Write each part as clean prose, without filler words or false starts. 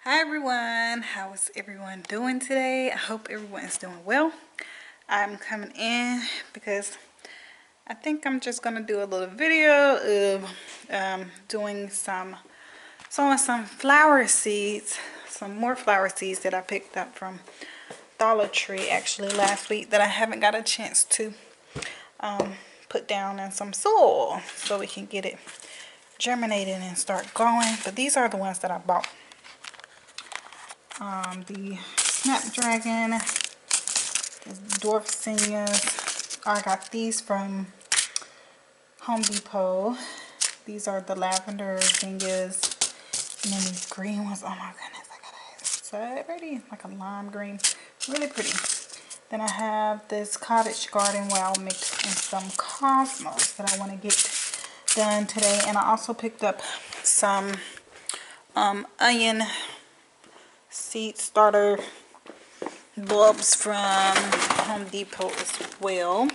Hi everyone, how is everyone doing today? I hope everyone is doing well. I'm coming in because I think I'm just gonna do a little video of sowing some flower seeds, some more flower seeds that I picked up from Dollar Tree actually last week that I haven't got a chance to put down in some soil so we can get it germinated and start growing. But these are the ones that I bought. The Snapdragon, the Dwarf Zinnias. I got these from Home Depot. These are the lavender zinnias. And then these green ones. Oh my goodness, I got it. So pretty, like a lime green. Really pretty. Then I have this cottage garden wild mix and some cosmos that I want to get done today. And I also picked up some onion seed starter bulbs from Home Depot as well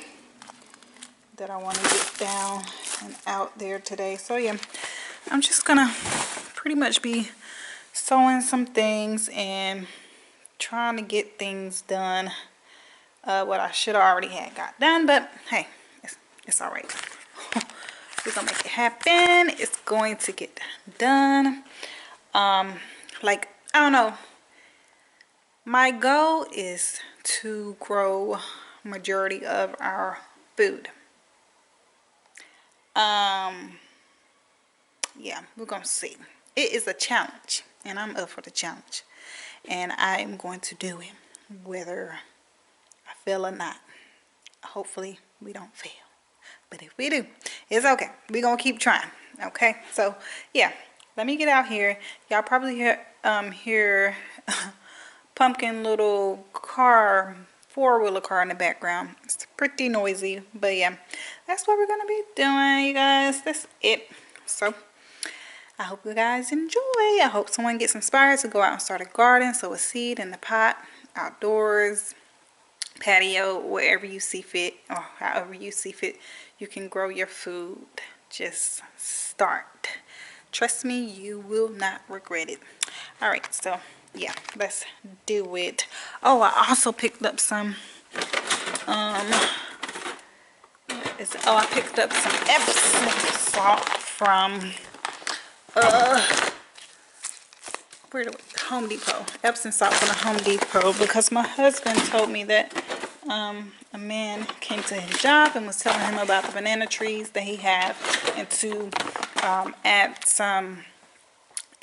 that I want to get down and out there today. So yeah, I'm just gonna pretty much be sowing some things and trying to get things done what I should have already had got done, but hey, it's all right. We're gonna make it happen. It's going to get done. Like, I don't know, my goal is to grow majority of our food. Yeah, we're gonna see. It is a challenge and I'm up for the challenge, and I am going to do it whether I fail or not. Hopefully we don't fail, but if we do, it's okay. We're gonna keep trying. Okay, so yeah, let me get out here. Y'all probably hear pumpkin little car, four-wheeler car in the background. It's pretty noisy, but yeah, that's what we're gonna be doing, you guys. That's it. So I hope you guys enjoy. I hope someone gets inspired to go out and start a garden, sow a seed in the pot, outdoors, patio, wherever you see fit, or however you see fit. You can grow your food. Just start. Trust me, you will not regret it. All right, so yeah, let's do it. Oh, I also picked up some I picked up some Epsom salt from Home Depot. Epsom salt from the Home Depot, because my husband told me that a man came to his job and was telling him about the banana trees that he had, and to add some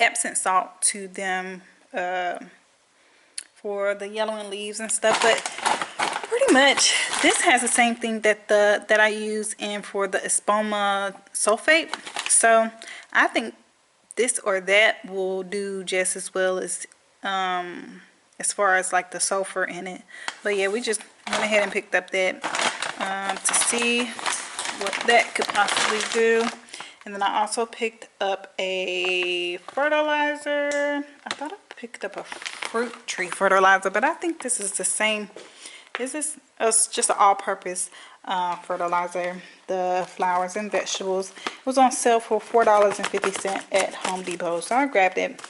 Epsom salt to them for the yellowing leaves and stuff. But pretty much this has the same thing that I use in for the espoma sulfate. So I think this or that will do just as well as far as like the sulfur in it. But yeah, we just went ahead and picked up that to see what that could possibly do. And then I also picked up a fertilizer. I thought I picked up a fruit tree fertilizer, but I think this is the same. This is just an all-purpose fertilizer. The flowers and vegetables. It was on sale for $4.50 at Home Depot, so I grabbed it.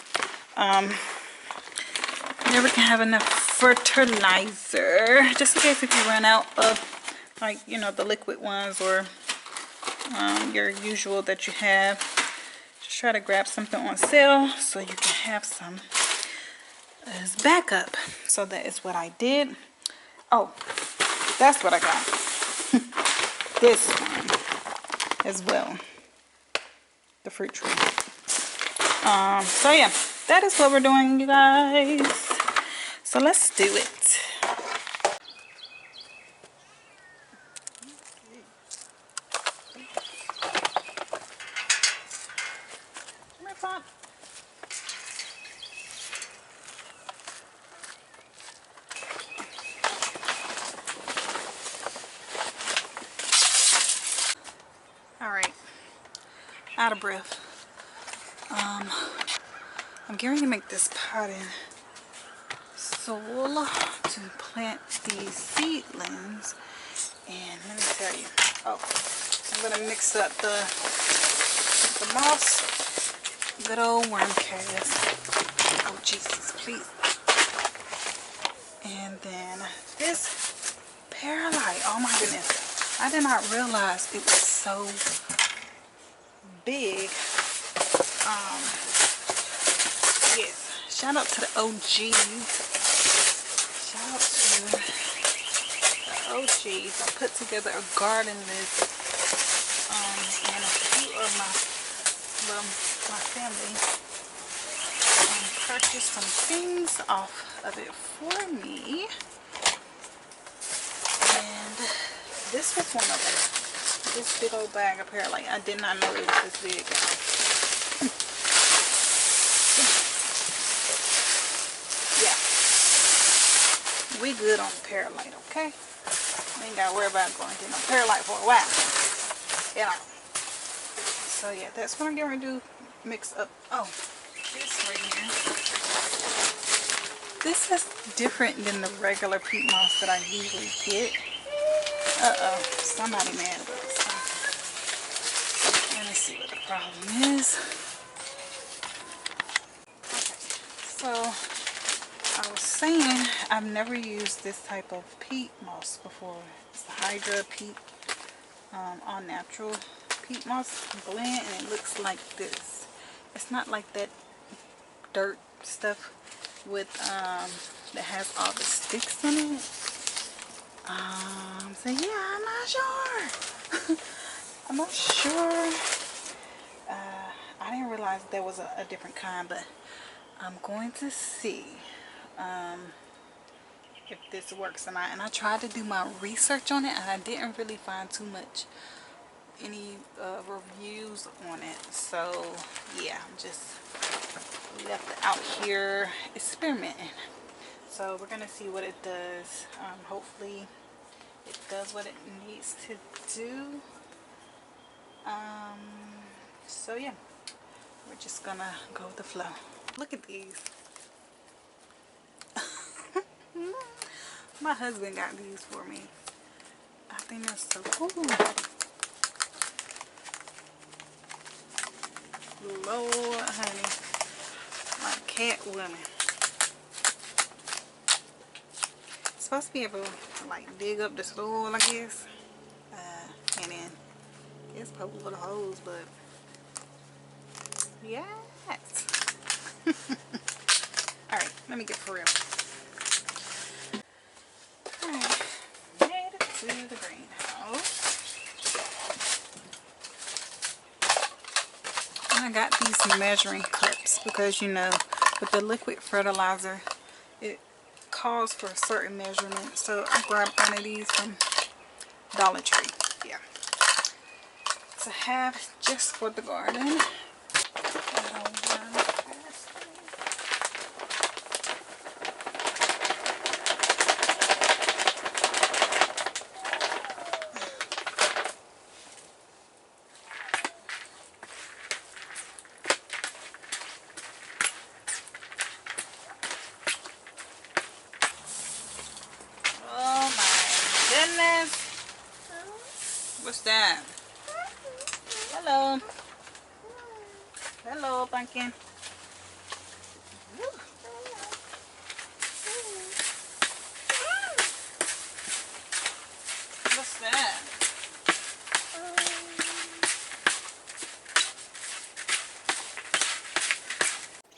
Never can have enough fertilizer, just in case if you run out of, like, you know, the liquid ones or your usual that you have. Just try to grab something on sale so you can have some as backup. So that is what I did. Oh, that's what I got. This one as well, the fruit tree. So yeah, that is what we're doing, you guys. So let's do it. Alright, out of breath. I'm getting to make this potted soil to plant these seedlings. And let me tell you, I'm going to mix up the moss, good old worm cast. Oh, Jesus, please. And then this perlite. Oh, my goodness. I did not realize it was so big. Yes. Shout out to the OGs. Shout out to the OGs. I put together a garden list. And a few of my family purchased some things off of it for me. And this was one of them. This big old bag of perlite. I did not know it was this big, y'all. Yeah. We good on the perlite, okay? We ain't gotta worry about going to get no perlite for a while. You know. So yeah, that's what I'm getting ready to do. Mix up. Oh, this right here. This is different than the regular peat moss that I usually get. Uh-oh, somebody mad about something. Let me see what the problem is. Okay, so I was saying I've never used this type of peat moss before. It's the Hydra peat, all natural peat moss blend, and it looks like this. It's not like that dirt stuff with that has all the sticks in it. So yeah, I'm not sure. I'm not sure. I didn't realize there was a different kind, but I'm going to see if this works or not. And I tried to do my research on it, and I didn't really find too much any reviews on it. So yeah, I'm just left out here experimenting. So we're gonna see what it does. Hopefully it does what it needs to do. So yeah, we're just gonna go with the flow. Look at these. My husband got these for me. I think they're so cool. Lord, honey, my cat woman. Supposed to be able to like dig up the soil, I guess, and then it's poke little holes, but yes. All right, let me get for real. All right, made it to the greenhouse. I got these measuring cups because, you know, with the liquid fertilizer, it calls for a certain measurement. So I grabbed one of these from Dollar Tree. Yeah. To have just for the garden. Oh my goodness. What's that? Hello. Hello, pumpkin. What's that?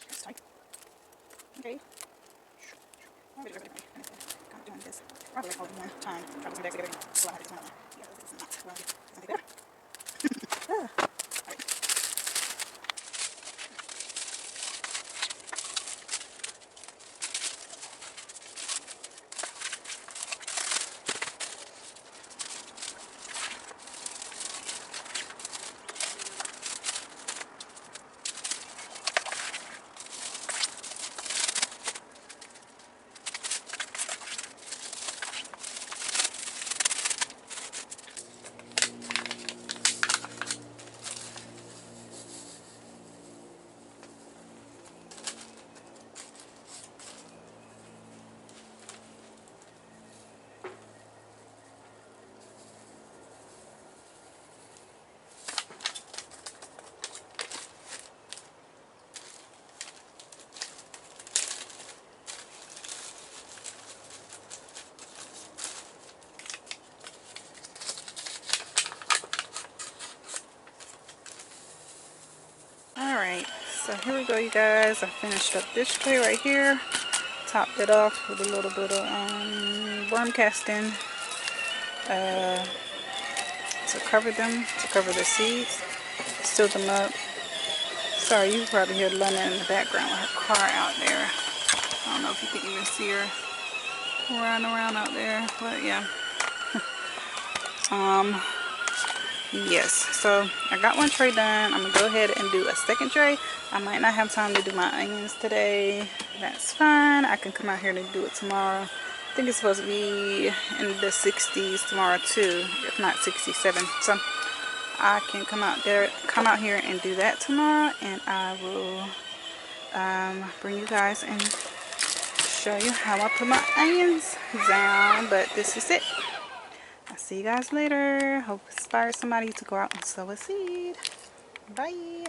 It's tight. Okay. I'm doing this probably like one time. Try to come back together and slide this one on. Yeah, this is not well. Something better. So here we go, you guys. I finished up this tray right here. Topped it off with a little bit of worm casting to cover them, to cover the seeds. Seal them up. Sorry, you can probably hear London in the background with her car out there. I don't know if you can even see her running around out there, but yeah. Yes, so I got one tray done. I'm gonna go ahead and do a second tray. I might not have time to do my onions today. That's fine. I can come out here and do it tomorrow. I think it's supposed to be in the 60s tomorrow too, if not 67. So I can come out here and do that tomorrow, and I will bring you guys and show you how I put my onions down. But this is it. I'll see you guys later. Hope it inspires somebody to go out and sow a seed. Bye.